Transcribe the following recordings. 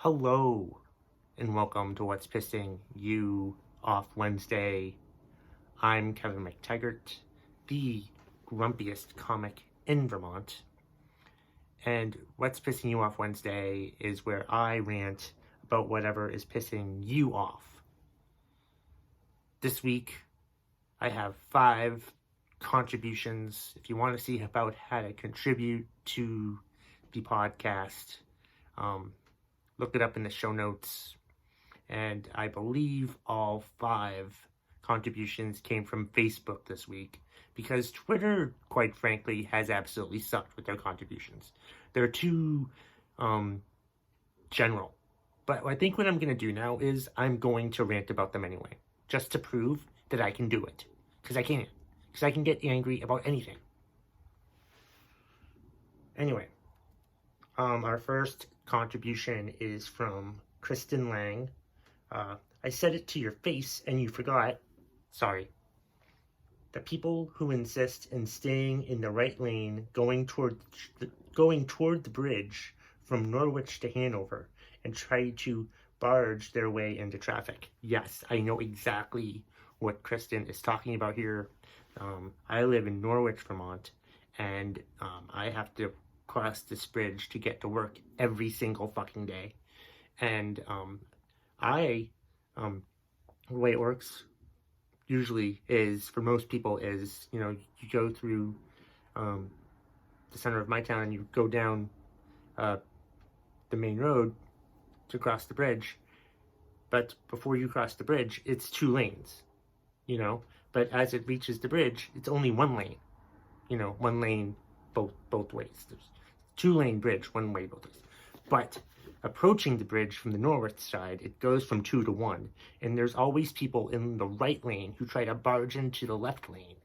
Hello, and welcome to What's Pissing You Off Wednesday. I'm Kevin McTaggart, the grumpiest comic in Vermont. And What's Pissing You Off Wednesday is where I rant about whatever is pissing you off. This week, I have 5 contributions. If you want to see about how to contribute to the podcast, look it up in the show notes. And I believe all 5 contributions came from Facebook this week, because Twitter, quite frankly, has absolutely sucked with their contributions. They're too general. But I think what I'm going to do now is I'm going to rant about them anyway, just to prove that I can do it. Because I can. Because I can get angry about anything. Anyway, our first contribution is from Kristen Lang. I said it to your face and you forgot. Sorry. The people who insist in staying in the right lane going toward the bridge from Norwich to Hanover and try to barge their way into traffic. Yes, I know exactly what Kristen is talking about here. I live in Norwich, Vermont, and I have to cross this bridge to get to work every single fucking day. And the way it works usually is, for most people, is, you go through the center of my town and you go down the main road to cross the bridge. But before you cross the bridge, it's 2 lanes, But as it reaches the bridge, it's only 1 lane, 1 lane both ways. There's 2-lane bridge, 1 way both ways. But approaching the bridge from the Norwich side, it goes from 2 to 1. And there's always people in the right lane who try to barge into the left lane,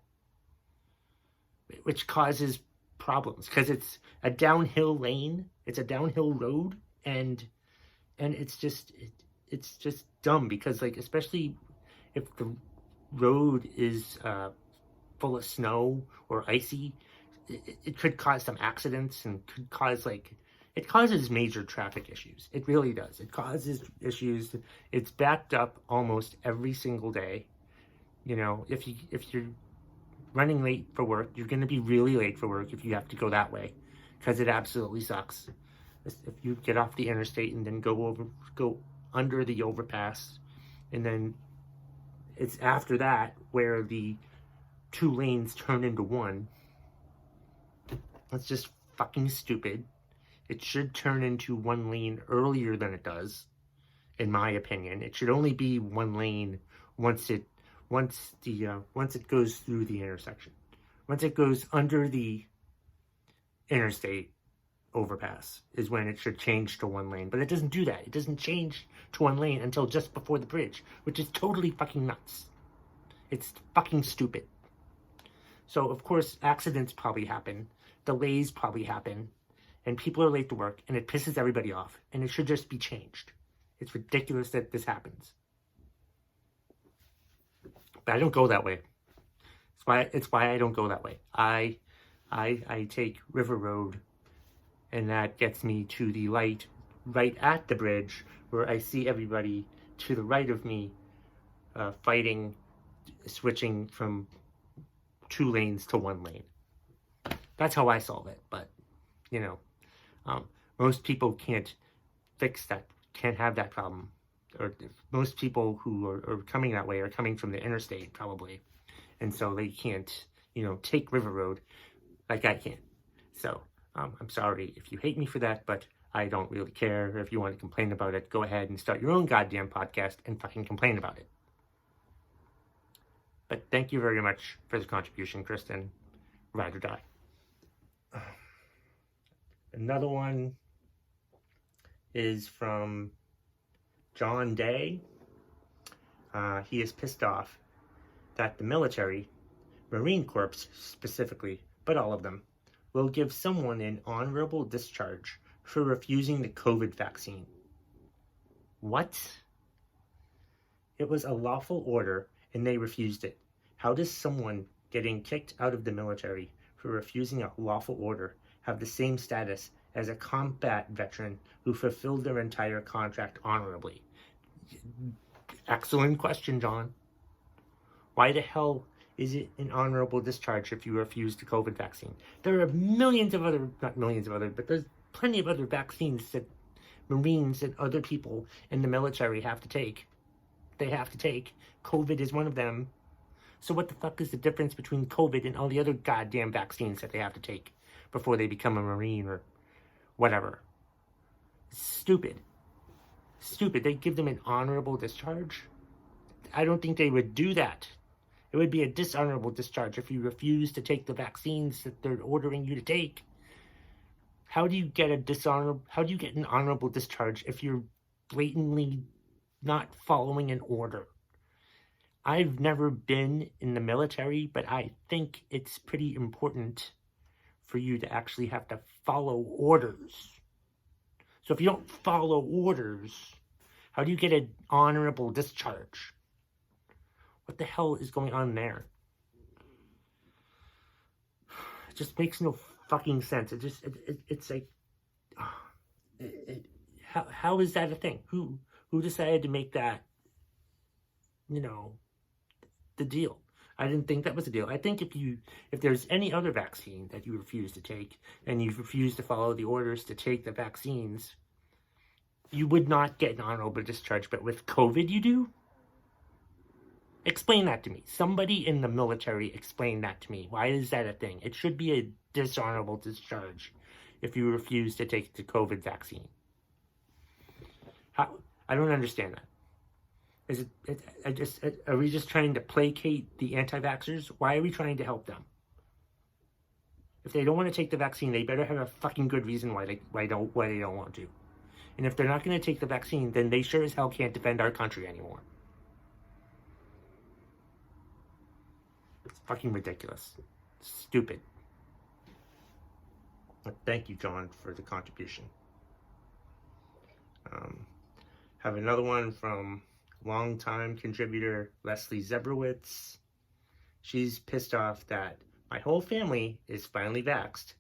which causes problems because it's a downhill lane. It's a downhill road, and it's just dumb because, especially if the road is full of snow or icy, it could cause some accidents and could cause it causes major traffic issues. It really does. It causes issues. It's backed up almost every single day. If you're running late for work, you're going to be really late for work if you have to go that way, because it absolutely sucks. If you get off the interstate and then go under the overpass, and then it's after that where the 2 lanes turn into 1. It's just fucking stupid. It should turn into 1 lane earlier than it does, in my opinion. It should only be 1 lane once it goes through the intersection. Once it goes under the interstate overpass is when it should change to 1 lane. But it doesn't do that. It doesn't change to 1 lane until just before the bridge, which is totally fucking nuts. It's fucking stupid. So, of course, accidents probably happen. Delays probably happen. And people are late to work, and it pisses everybody off. And it should just be changed. It's ridiculous that this happens. But I don't go that way. It's why I don't go that way. I take River Road, and that gets me to the light right at the bridge, where I see everybody to the right of me fighting, switching from 2 lanes to 1 lane. That's how I solve it. But, most people can't fix that, can't have that problem. Or most people who are coming that way are coming from the interstate, probably. And so they can't, take River Road like I can. So, I'm sorry if you hate me for that, but I don't really care. If you want to complain about it, go ahead and start your own goddamn podcast and fucking complain about it. But thank you very much for the contribution, Kristen. Ride or die. Another one is from John Day. He is pissed off that the military, Marine Corps specifically, but all of them, will give someone an honorable discharge for refusing the COVID vaccine. What? It was a lawful order and they refused it. How does someone getting kicked out of the military for refusing a lawful order have the same status as a combat veteran who fulfilled their entire contract honorably? Excellent question, John. Why the hell is it an honorable discharge if you refuse the COVID vaccine? There are millions of other, not millions of other, but there's plenty of other vaccines that Marines and other people in the military have to take. They have to take. COVID is one of them. So what the fuck is the difference between COVID and all the other goddamn vaccines that they have to take before they become a Marine or whatever? Stupid. Stupid. They give them an honorable discharge? I don't think they would do that. It would be a dishonorable discharge if you refuse to take the vaccines that they're ordering you to take. How do you get an honorable discharge if you're blatantly not following an order? I've never been in the military, but I think it's pretty important for you to actually have to follow orders. So if you don't follow orders, how do you get an honorable discharge? What the hell is going on there? It just makes no fucking sense. It's like, how is that a thing? Who decided to make that, the deal? I didn't think that was a deal. I think if there's any other vaccine that you refuse to take and you refuse to follow the orders to take the vaccines, you would not get an honorable discharge. But with COVID, you do? Explain that to me. Somebody in the military explain that to me. Why is that a thing? It should be a dishonorable discharge if you refuse to take the COVID vaccine. How? I don't understand that. Are we just trying to placate the anti-vaxxers? Why are we trying to help them? If they don't want to take the vaccine, they better have a fucking good reason why they don't want to. And if they're not going to take the vaccine, then they sure as hell can't defend our country anymore. It's fucking ridiculous. Stupid. But thank you, John, for the contribution. Have another one from longtime contributor Leslie Zebrowitz. She's pissed off that my whole family is finally vaxxed,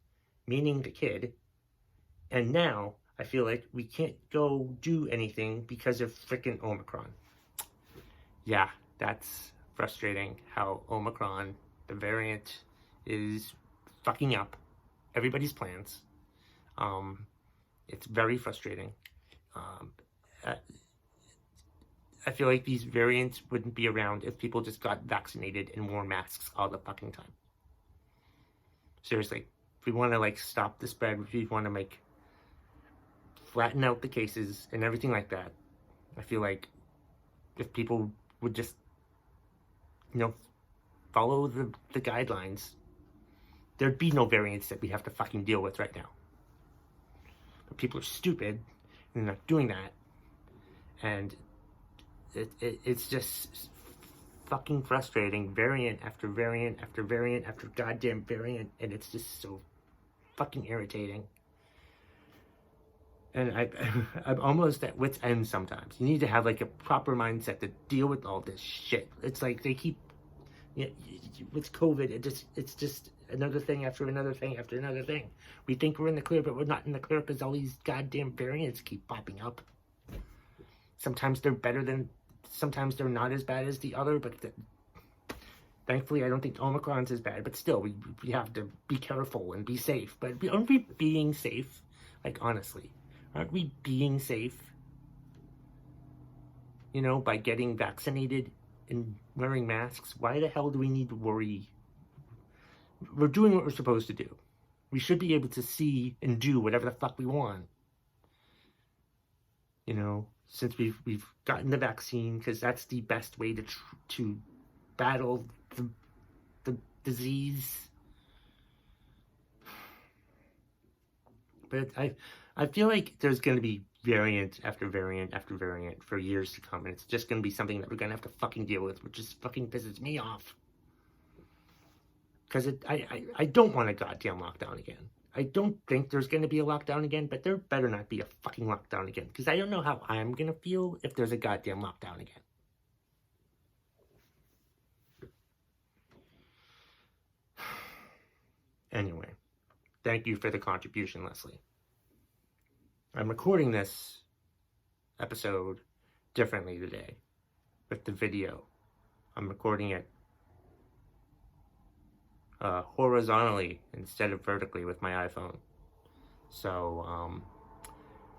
meaning the kid, and now I feel like we can't go do anything because of frickin' Omicron. Yeah, that's frustrating how Omicron, the variant, is fucking up everybody's plans. It's very frustrating. I feel like these variants wouldn't be around if people just got vaccinated and wore masks all the fucking time. Seriously, if we want to stop the spread, if we want to flatten out the cases and everything like that, I feel like if people would just follow the guidelines, there'd be no variants that we have to fucking deal with right now. But people are stupid and they're not doing that, and it's just fucking frustrating. Variant after variant after variant after goddamn variant, and it's just so fucking irritating. And I'm almost at wit's end sometimes. You need to have a proper mindset to deal with all this shit. It's like they keep, with COVID, it's just another thing after another thing after another thing. We think we're in the clear, but we're not in the clear because all these goddamn variants keep popping up. Sometimes they're better than, sometimes they're not as bad as the other, but thankfully I don't think Omicron's as bad, but still, we have to be careful and be safe. But aren't we being safe? Honestly, aren't we being safe? By getting vaccinated and wearing masks? Why the hell do we need to worry? We're doing what we're supposed to do. We should be able to see and do whatever the fuck we want. Since we've gotten the vaccine, because that's the best way to battle the disease. But I feel like there's going to be variant after variant after variant for years to come, and it's just going to be something that we're going to have to fucking deal with, which just fucking pisses me off. Because I don't want a goddamn lockdown again. I don't think there's going to be a lockdown again, but there better not be a fucking lockdown again, because I don't know how I'm going to feel if there's a goddamn lockdown again. Anyway, thank you for the contribution, Leslie. I'm recording this episode differently today with the video. I'm recording it horizontally instead of vertically with my iPhone. So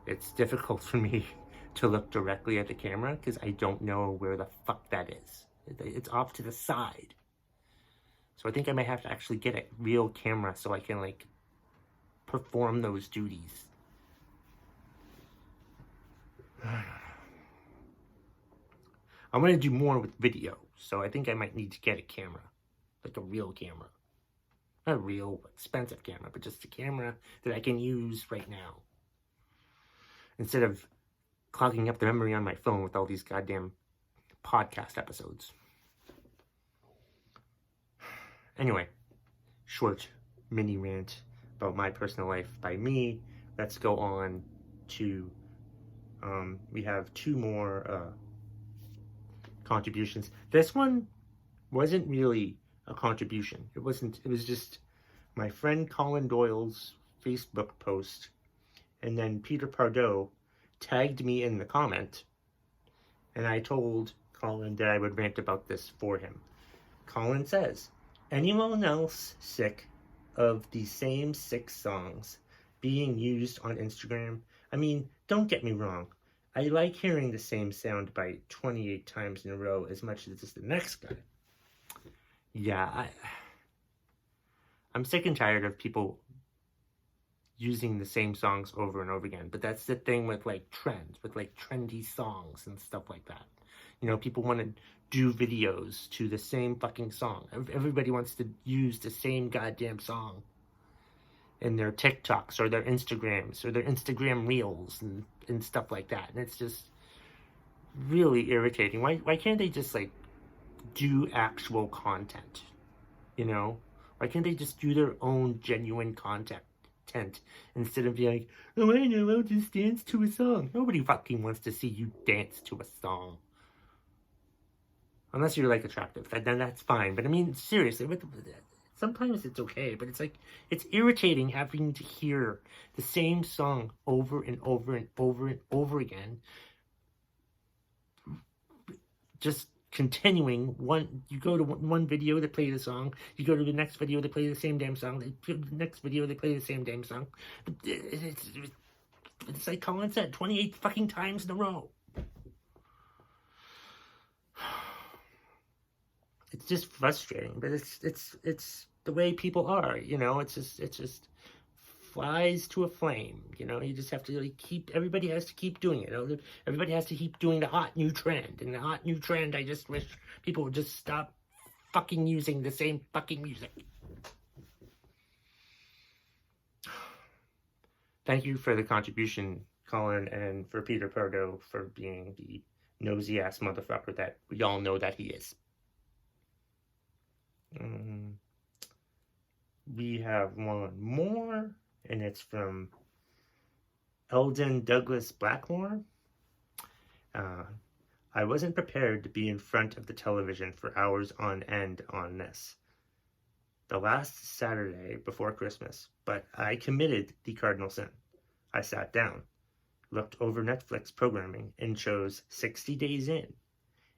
it's difficult for me to look directly at the camera because I don't know where the fuck that is. It's off to the side. So I think I might have to actually get a real camera so I can like perform those duties. I'm going to do more with video, so I think I might need to get a camera, like a real camera. Not a real expensive camera, but just a camera that I can use right now. Instead of clogging up the memory on my phone with all these goddamn podcast episodes. Anyway, short mini rant about my personal life by me. Let's go on to, we have two more contributions. This one wasn't really a contribution. It was just my friend Colin Doyle's Facebook post, and then Peter Pardo tagged me in the comment, and I told Colin that I would rant about this for him. Colin says, anyone else sick of the same 6 songs being used on Instagram? I mean, don't get me wrong. I like hearing the same soundbite 28 times in a row as much as the next guy. Yeah, I'm sick and tired of people using the same songs over and over again. But that's the thing with like trends, with like trendy songs and stuff like that. You know, people want to do videos to the same fucking song. Everybody wants to use the same goddamn song in their TikToks or their Instagrams or their Instagram reels and stuff like that. And it's just really irritating. Why can't they just like do actual content? You know? Why can't they just do their own genuine content instead of being like, oh, I know, I'll just dance to a song. Nobody fucking wants to see you dance to a song. Unless you're like attractive, then that's fine. But I mean, seriously, sometimes it's okay, but it's like, it's irritating having to hear the same song over and over and over and over again. Just continuing you go to one video, they play the song. You go to the next video, they play the same damn song. The next video, they play the same damn song. It's like Colin said, 28 fucking times in a row. It's just frustrating, but it's the way people are, you know. It's just flies to a flame, you know. You just have to like everybody has to keep doing it. Everybody has to keep doing the hot new trend. And the hot new trend, I just wish people would just stop fucking using the same fucking music. Thank you for the contribution, Colin, and for Peter Pardo for being the nosy ass motherfucker that we all know that he is. We have one more, and it's from Eldon Douglas Blackmore. I wasn't prepared to be in front of the television for hours on end on this. The last Saturday before Christmas, but I committed the cardinal sin. I sat down, looked over Netflix programming, and chose 60 Days In.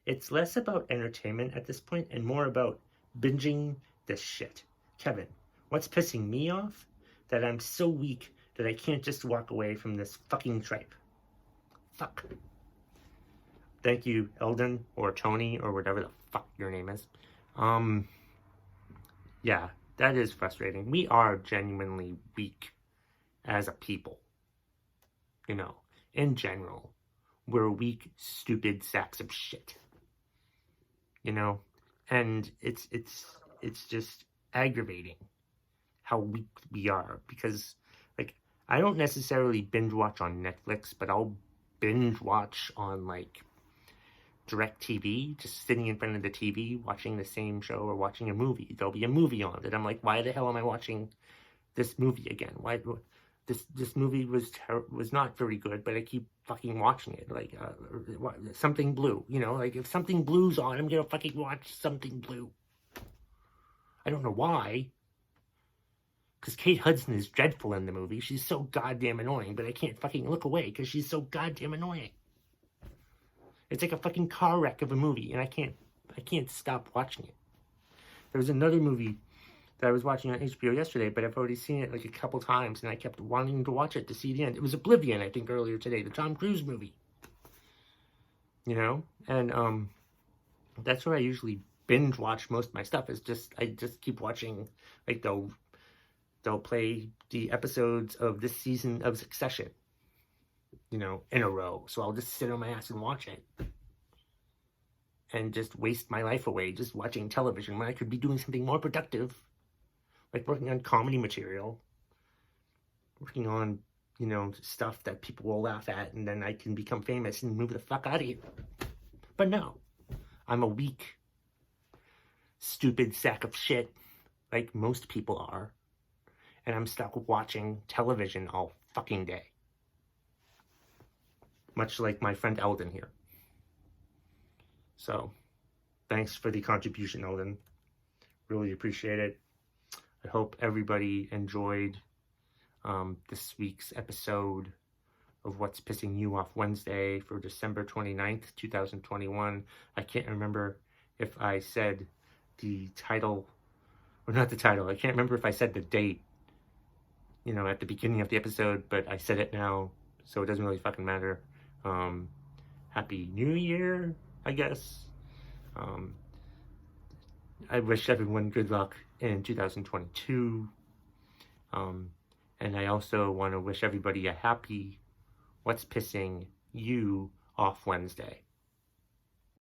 It's less about entertainment at this point and more about binging this shit. Kevin, what's pissing me off? That I'm so weak that I can't just walk away from this fucking tripe. Fuck. Thank you, Eldon, or Tony, or whatever the fuck your name is. Yeah, that is frustrating. We are genuinely weak as a people. You know, in general, we're weak, stupid sacks of shit. You know? And it's just aggravating how weak we are, because like I don't necessarily binge watch on Netflix, but I'll binge watch on like DirecTV, just sitting in front of the TV watching the same show or watching a movie. There'll be a movie on that I'm like, why the hell am I watching this movie again? Why this movie was not very good, but I keep fucking watching it. Like Something Blue, you know, like if Something Blue's on, I'm gonna fucking watch Something Blue. I don't know why. Because Kate Hudson is dreadful in the movie. She's so goddamn annoying, but I can't fucking look away because she's so goddamn annoying. It's like a fucking car wreck of a movie, and I can't stop watching it. There was another movie that I was watching on HBO yesterday, but I've already seen it like a couple times, and I kept wanting to watch it to see the end. It was Oblivion, I think, earlier today, the Tom Cruise movie. You know? And that's where I usually binge watch most of my stuff. I just keep watching, like, they'll play the episodes of this season of Succession, you know, in a row. So I'll just sit on my ass and watch it. And just waste my life away just watching television when I could be doing something more productive. Like working on comedy material. Working on, you know, stuff that people will laugh at, and then I can become famous and move the fuck out of here. But no. I'm a weak, stupid sack of shit, like most people are. And I'm stuck watching television all fucking day. Much like my friend Eldon here. So, thanks for the contribution, Eldon. Really appreciate it. I hope everybody enjoyed this week's episode of What's Pissing You Off Wednesday for December 29th, 2021. I can't remember if I said the title, or not the title. I can't remember if I said the date, you know, at the beginning of the episode, but I said it now, so it doesn't really fucking matter. Happy New Year, I guess. I wish everyone good luck in 2022. And I also want to wish everybody a happy What's Pissing You Off Wednesday.